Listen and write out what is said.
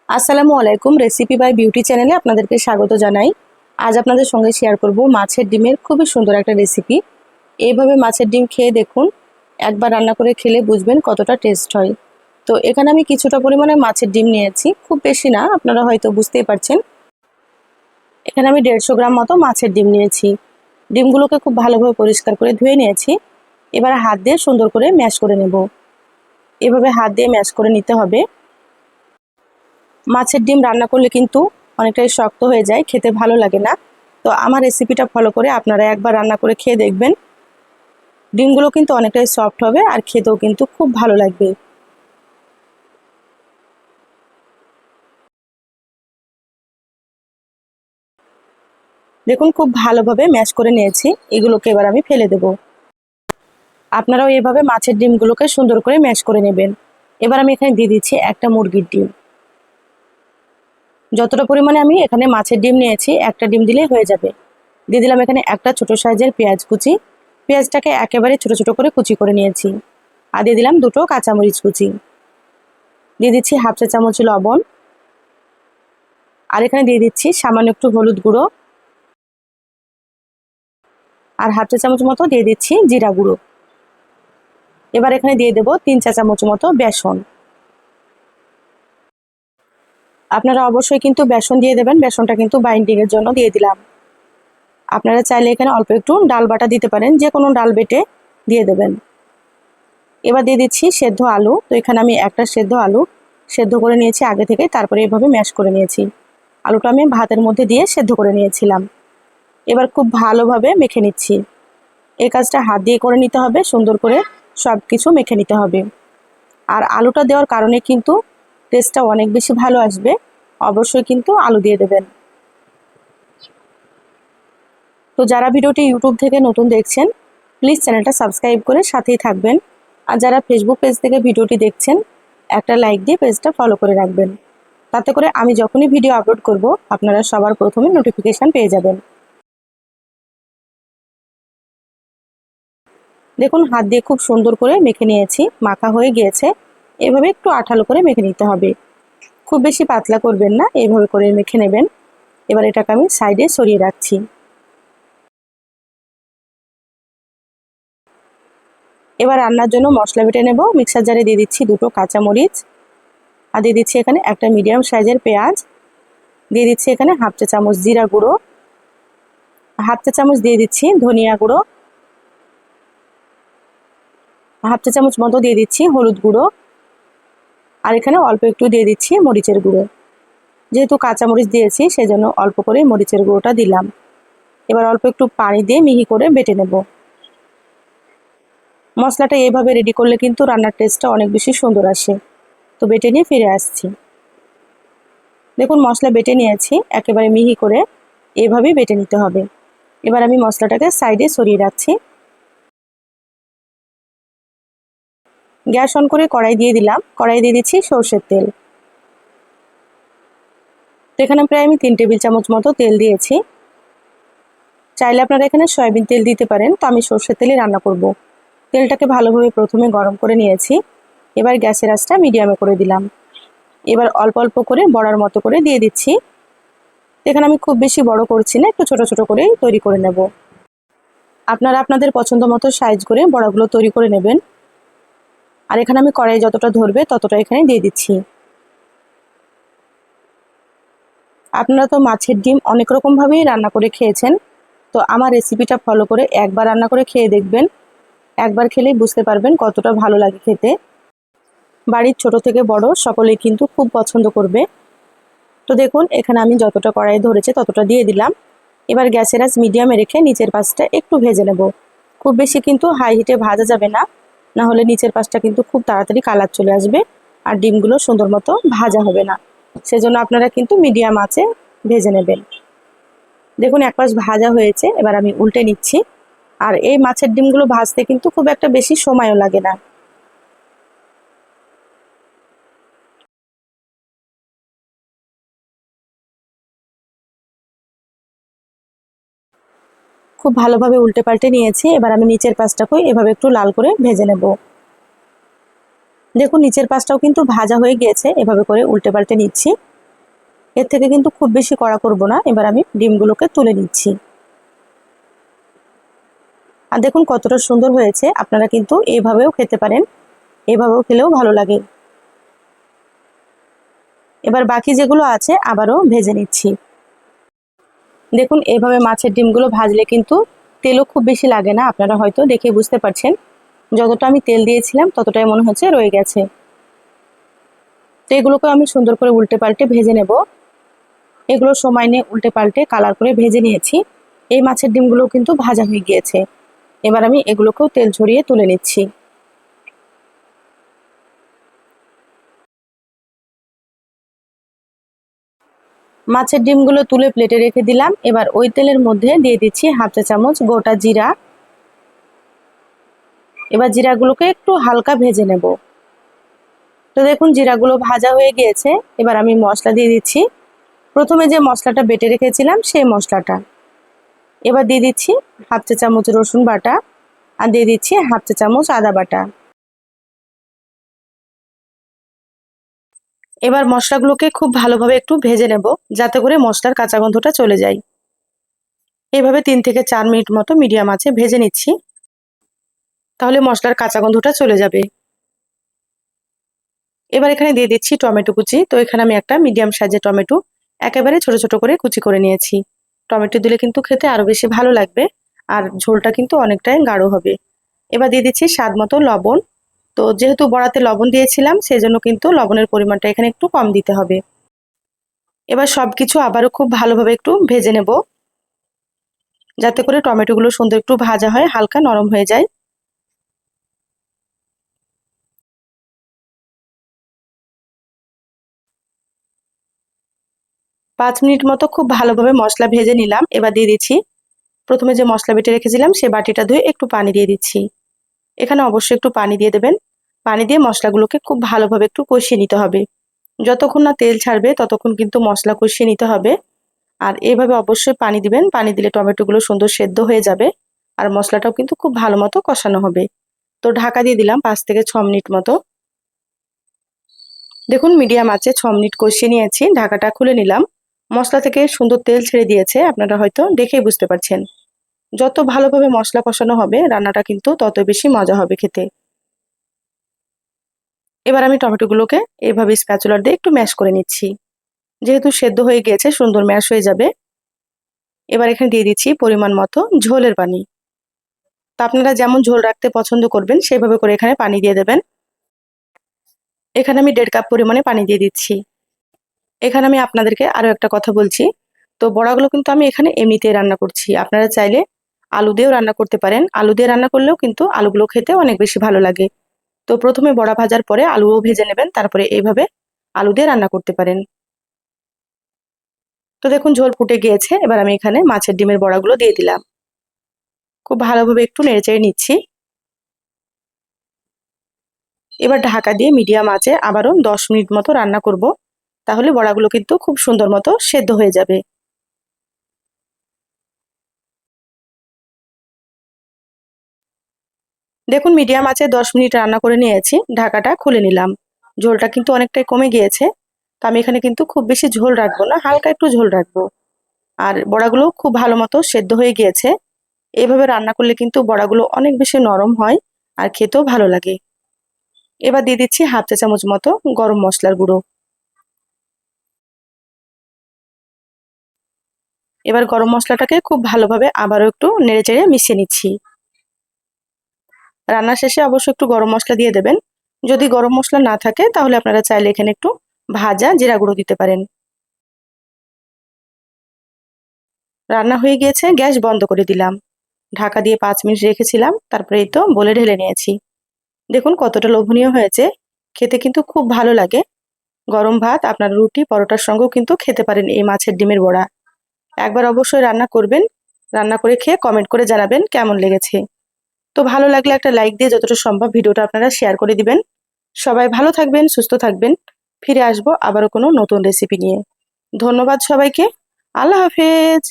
আসসালামু আলাইকুম। Recipe by beauty চ্যানেলে আপনাদেরকে স্বাগত জানাই। আজ আপনাদের সঙ্গে শেয়ার করব মাছের ডিমের খুবই সুন্দর একটা রেসিপি। এইভাবে মাছের ডিম খেয়ে দেখুন, একবার রান্না করে খেলে বুঝবেন কতটা টেস্ট হয়। তো এখানে আমি কিছুটা পরিমাণে মাছের ডিম নিয়েছি, খুব বেশি না, আপনারা হয়তো বুঝতেই পারছেন। এখানে আমি 150 গ্রাম মতো মাছের ডিম নিয়েছি। ডিমগুলোকে খুব ভালোভাবে পরিষ্কার করে ধুয়ে নিয়েছি। এবার হাত দিয়ে সুন্দর করে ম্যাশ করে নেব। এভাবে হাত দিয়ে ম্যাশ করে নিতে হবে। মাছের ডিম রান্না করলে কিন্তু অনেকটাই শক্ত হয়ে যায়, খেতে ভালো লাগে না। তো আমার রেসিপিটা ফলো করে আপনারা একবার রান্না করে খেয়ে দেখবেন। ডিমগুলো কিন্তু অনেকটাই সফট হবে আর খেতেও কিন্তু খুব ভালো লাগবে। দেখুন, খুব ভালোভাবে ম্যাশ করে নিয়েছি। এগুলোকে এবার আমি ফেলে দেব। আপনারাও এভাবে মাছের ডিমগুলোকে সুন্দর করে ম্যাশ করে নেবেন। এবার আমি এখানে দিয়ে দিচ্ছি একটা মুরগির ডিম। যতটা পরিমাণে আমি এখানে মাছের ডিম নিয়েছি, একটা ডিম দিলেই হয়ে যাবে। দিয়ে দিলাম এখানে একটা ছোট সাইজের পেঁয়াজ কুচি। পেঁয়াজটাকে একেবারে ছোট ছোট করে কুচি করে নিয়েছি। আর দিয়ে দিলাম দুটো কাঁচামরিচ কুচি। দিয়ে দিচ্ছি হাফ চা চামচ লবণ। আর এখানে দিয়ে দিচ্ছি সামান্য একটু হলুদ গুঁড়ো। আর হাফ চা চামচ মতো দিয়ে দিচ্ছি জিরা গুঁড়ো। এবার এখানে দিয়ে দেবো 3 চা চামচ মতো বেসন। আপনারা অবশ্যই কিন্তু বেসন দিয়ে দেবেন, বেসনটা কিন্তু বাইন্ডিং এর জন্য দিয়ে দিলাম। আপনারা চাইলে এখানে অল্প একটু ডাল বাটা দিতে পারেন, যে কোনো ডাল বেটে দিয়ে দেবেন। এবার দিয়ে দিচ্ছি সেদ্ধ আলু। তো এখানে আমি একটা সেদ্ধ আলু সেদ্ধ করে নিয়েছি আগে থেকে, তারপরে এভাবে ম্যাশ করে নিয়েছি। আলুটা আমি ভাতের মধ্যে দিয়ে সেদ্ধ করে নিয়েছিলাম। এবার খুব ভালোভাবে মেখে নিচ্ছি। এই কাজটা হাত দিয়ে করে নিতে হবে, সুন্দর করে সব কিছু মেখে নিতে হবে। আর আলুটা দেওয়ার কারণে কিন্তু টেস্টটা অনেক বেশি ভালো আসবে। অবশ্যই কিন্তু আলু দিয়ে দেবেন। তো যারা ভিডিওটি ইউটিউব থেকে নতুন দেখছেন, প্লিজ চ্যানেলটা সাবস্ক্রাইব করে সাথেই থাকবেন। আর যারা ফেসবুক পেজ থেকে ভিডিওটি দেখছেন, একটা লাইক দিয়ে পেজটা ফলো করে রাখবেন। তাতে করে আমি যখনই ভিডিও আপলোড করব, আপনারা সবার প্রথমে নোটিফিকেশান পেয়ে যাবেন। দেখুন, হাত দিয়ে খুব সুন্দর করে মেখে নিয়েছি, মাখা হয়ে গিয়েছে। এভাবে একটু আঠালো করে মেখে নিতে হবে, খুব বেশি পাতলা করবেন না, এইভাবে করে মেখে নেবেন। এবার এটাকে আমি সাইডে সরিয়ে রাখছি। এবার রান্নার জন্য মশলা বেটে নেব। মিক্সার জারে দিয়ে দিচ্ছি দুটো কাঁচামরিচ। আর দিয়ে দিচ্ছি এখানে একটা মিডিয়াম সাইজের পেঁয়াজ। দিয়ে দিচ্ছি এখানে হাফ চা চামচ জিরা গুঁড়ো। হাফ চা চামচ দিয়ে দিচ্ছি ধনিয়া গুঁড়ো। হাফ চা চামচ মতো দিয়ে দিচ্ছি হলুদ গুঁড়ো। আর এখানে অল্প একটু দিয়ে দিচ্ছি মরিচের গুঁড়ো। যেহেতু কাঁচামরিচ দিয়েছি, সেজন্য অল্প করে মরিচের গুঁড়োটা দিলাম। এবার অল্প একটু পানি দিয়ে মিহি করে বেটে নেব। মশলাটা এইভাবে রেডি করলে কিন্তু রান্নার টেস্টটা অনেক বেশি সুন্দর আসে। তো বেটে নিয়ে ফিরে আসছি। দেখুন, মশলা বেটে নিয়েছি, একেবারে মিহি করে এইভাবেই বেটে নিতে হবে। এবার আমি মশলাটাকে সাইডে সরিয়ে রাখছি। গ্যাস অন করে কড়াই দিয়ে দিলাম। কড়াই দিয়ে দিচ্ছি সর্ষের তেল। তো এখানে প্রায় আমি 3 টেবিল চামচ মতো তেল দিয়েছি। চাইলে আপনারা এখানে সয়াবিন তেল দিতে পারেন, তো আমি সর্ষের তেলে রান্না করব। তেলটাকে ভালোভাবে প্রথমে গরম করে নিয়েছি। এবার গ্যাসের আঁচটা মিডিয়ামে করে দিলাম। এবার অল্প অল্প করে বড়ার মতো করে দিয়ে দিচ্ছি। এখানে আমি খুব বেশি বড় করছি না, একটু ছোট ছোট করে তৈরি করে নেব। আপনারা আপনাদের পছন্দ মতো সাইজ করে বড়াগুলো তৈরি করে নেবেন। আর এখানে আমি কড়াই যতটা ধরবে ততটা এখানে দিয়ে দিচ্ছি। আপনারা তো মাছের ডিম অনেক রকমভাবেই রান্না করে খেয়েছেন। তো আমার রেসিপিটা ফলো করে একবার রান্না করে খেয়ে দেখবেন। একবার খেলেই বুঝতে পারবেন কতটা ভালো লাগে খেতে। বাড়ির ছোট থেকে বড় সকলেই কিন্তু খুব পছন্দ করবে। তো দেখুন, এখানে আমি যতটা কড়াই ধরেছে ততটা দিয়ে দিলাম। এবার গ্যাসের আঁচ মিডিয়ামে রেখে নিচের পাশটা একটু ভেজে নেব। খুব বেশি কিন্তু হাই হিটে ভাজা যাবে না, না হলে নিচের পাশটা কিন্তু খুব তাড়াতাড়ি কালার চলে আসবে আর ডিমগুলো সুন্দর মতো ভাজা হবে না। সেজন্য আপনারা কিন্তু মিডিয়াম আঁচে ভেজে নেবেন। দেখুন, এক পাশ ভাজা হয়েছে, এবার আমি উল্টে নিচ্ছি। আর এই মাছের ডিমগুলো ভাজতে কিন্তু খুব একটা বেশি সময়ও লাগে না। খুব ভালোভাবে উল্টে পাল্টে নিয়েছি। এবার আমি নিচের পাশটাকেও এভাবে একটু লাল করে ভেজে নেব। দেখুন, নিচের পাশটাও কিন্তু ভাজা হয়ে গিয়েছে, এভাবে করে উল্টে পাল্টে নিচ্ছি। এর থেকে কিন্তু খুব বেশি কড়া করব না। এবার আমি ডিমগুলোকে তুলে নিচ্ছি। আর দেখুন কতটা সুন্দর হয়েছে। আপনারা কিন্তু এইভাবেও খেতে পারেন, এভাবেও খেলেও ভালো লাগে। এবার বাকি যেগুলো আছে আবারও ভেজে নিচ্ছি। দেখুন এইভাবে মাছের ডিমগুলো ভাজলে কিন্তু তেলও খুব বেশি লাগে না। আপনারা হয়তো দেখে বুঝতে পারছেন, যতটা আমি তেল দিয়েছিলাম ততটাই মনে হচ্ছে রয়ে গেছে। তো এগুলোকে আমি সুন্দর করে উল্টে পাল্টে ভেজে নেব। এগুলো সময় নিয়ে উল্টে পাল্টে কালার করে ভেজে নিয়েছি। এই মাছের ডিমগুলো কিন্তু ভাজা হয়ে গিয়েছে। এবার আমি এগুলোকেও তেল ঝরিয়ে তুলে নিচ্ছি। মাছের ডিমগুলো তুলে প্লেটে রেখে দিলাম। এবার ওই তেলের মধ্যে দিয়ে দিচ্ছি হাফ চা চামচ গোটা জিরা। এবার জিরাগুলোকে একটু হালকা ভেজে নেব। তো দেখুন জিরাগুলো ভাজা হয়ে গিয়েছে। এবার আমি মশলা দিয়ে দিচ্ছি। প্রথমে যে মশলাটা বেটে রেখেছিলাম সেই মশলাটা। এবার দিয়ে দিচ্ছি হাফ চা চামচ রসুন বাটা, আর দিয়ে দিচ্ছি হাফ চা চামচ আদা বাটা। এবার মশলাগুলোকে খুব ভালোভাবে একটু ভেজে নেব, যাতে করে মশলার কাঁচা গন্ধটা চলে যায়। এইভাবে 3 থেকে 4 মিনিট মতো মিডিয়াম আঁচে ভেজে নিচ্ছি, তাহলে মশলার কাঁচা গন্ধটা চলে যাবে। এবার এখানে দিয়ে দিচ্ছি টমেটো কুচি। তো এখানে আমি একটা মিডিয়াম সাইজের টমেটো একেবারে ছোট ছোট করে কুচি করে নিয়েছি। টমেটো দিলে কিন্তু খেতে আরো বেশি ভালো লাগবে, আর ঝোলটা কিন্তু অনেকটাই গাঢ় হবে। এবার দিয়ে দিচ্ছি স্বাদ মতো লবণ। তো যেহেতু বড়াতে লবণ দিয়েছিলাম, সেজন্য কিন্তু লবণের পরিমাণটা এখানে একটু কম দিতে হবে। এবার সবকিছু আবারও খুব ভালোভাবে একটু ভেজে নেব, যাতে করে টমেটোগুলো সুন্দর একটু ভাজা হয়, হালকা নরম হয়ে যায়। 5 মিনিট মতো খুব ভালোভাবে মশলা ভেজে নিলাম। এবার দিয়ে দিচ্ছি প্রথমে যে মশলা বেটে রেখেছিলাম সে বাটিটা ধুয়ে একটু পানি দিয়ে দিচ্ছি। এখানে অবশ্যই একটু পানি দিয়ে দেবেন। পানি দিয়ে মশলাগুলোকে খুব ভালোভাবে একটু কষিয়ে নিতে হবে। যতক্ষণ না তেল ছাড়বে ততক্ষণ কিন্তু মশলা কষিয়ে নিতে হবে। আর এইভাবে অবশ্যই পানি দিবেন। পানি দিলে টমেটোগুলো সুন্দর সেদ্ধ হয়ে যাবে, আর মশলাটাও কিন্তু খুব ভালো মতো কষানো হবে। তো ঢাকা দিয়ে দিলাম 5 থেকে 6 মিনিট মতো। দেখুন মিডিয়াম আঁচে 6 মিনিট কষিয়ে নিয়েছি। ঢাকাটা খুলে নিলাম। মশলা থেকে সুন্দর তেল ছেড়ে দিয়েছে, আপনারা হয়তো দেখেই বুঝতে পারছেন। যত ভালোভাবে মশলা কষানো হবে রান্নাটা কিন্তু তত বেশি মজা হবে খেতে। এবার আমি টমেটোগুলোকে এইভাবে স্প্যাচুলার দিয়ে একটু ম্যাশ করে নিচ্ছি। যেহেতু সেদ্ধ হয়ে গিয়েছে সুন্দর ম্যাশ হয়ে যাবে। এবার এখানে দিয়ে দিচ্ছি পরিমাণ মতো ঝোলের পানি। তা আপনারা যেমন ঝোল রাখতে পছন্দ করবেন সেভাবে করে এখানে পানি দিয়ে দেবেন। এখানে আমি 1.5 কাপ পরিমাণে পানি দিয়ে দিচ্ছি। এখানে আমি আপনাদেরকে আরো একটা কথা বলছি। তো বড়াগুলো কিন্তু আমি এখানে এমনিতেই রান্না করছি। আপনারা চাইলে আলু দিয়েও রান্না করতে পারেন। আলু দিয়ে রান্না করলেও কিন্তু আলুগুলো খেতে অনেক বেশি ভালো লাগে। তো প্রথমে বড়া ভাজার পরে আলুও ভেজে নেবেন, তারপরে এইভাবে আলু দিয়ে রান্না করতে পারেন। তো দেখুন ঝোল ফুটে গিয়েছে। এবার আমি এখানে মাছের ডিমের বড়াগুলো দিয়ে দিলাম। খুব ভালোভাবে একটু নেড়েচেড়ে নিচ্ছি। এবার ঢাকা দিয়ে মিডিয়াম আঁচে আবারও 10 মিনিট মতো রান্না করব, তাহলে বড়াগুলো কিন্তু খুব সুন্দর মতো সেদ্ধ হয়ে যাবে। দেখুন মিডিয়াম আঁচে 10 মিনিট রান্না করে নিয়েছি। ঢাকাটা খুলে নিলাম। ঝোলটা কিন্তু অনেকটাই কমে গিয়েছে। তো আমি এখানে কিন্তু খুব বেশি ঝোল রাখবো না, হালকা একটু ঝোল রাখবো। আর বড়াগুলো খুব ভালো মতো সেদ্ধ হয়ে গিয়েছে। এভাবে রান্না করলে কিন্তু বড়াগুলো অনেক বেশি নরম হয়, আর খেতেও ভালো লাগে। এবার দিয়ে দিচ্ছি হাফ চা চামচ মতো গরম মশলার গুঁড়ো। এবার গরম মশলাটাকে খুব ভালোভাবে আবারও একটু নেড়েচেড়ে মিশিয়ে নিচ্ছি। রান্না শেষে অবশ্যই একটু গরম মশলা দিয়ে দেবেন। যদি গরম মশলা না থাকে তাহলে আপনারা চাইলে এখানে একটু ভাজা জিরা গুঁড়ো দিতে পারেন। রান্না হয়ে গিয়েছে, গ্যাস বন্ধ করে দিলাম। ঢাকা দিয়ে 5 মিনিট রেখেছিলাম, তারপরে এই তো বলে ঢেলে নিয়েছি। দেখুন কতটা লোভনীয় হয়েছে। খেতে কিন্তু খুব ভালো লাগে। গরম ভাত, আপনার রুটি পরোটার সঙ্গেও কিন্তু খেতে পারেন এই মাছের ডিমের বড়া। একবার অবশ্যই রান্না করবেন। রান্না করে খেয়ে কমেন্ট করে জানাবেন কেমন লেগেছে। তো ভালো লাগলে একটা লাইক দিয়ে যতটা সম্ভব ভিডিওটা আপনারা শেয়ার করে দিবেন। সবাই ভালো থাকবেন, সুস্থ থাকবেন। ফিরে আসবো আবারও কোনো নতুন রেসিপি নিয়ে। ধন্যবাদ সবাইকে। আল্লাহ হাফেজ।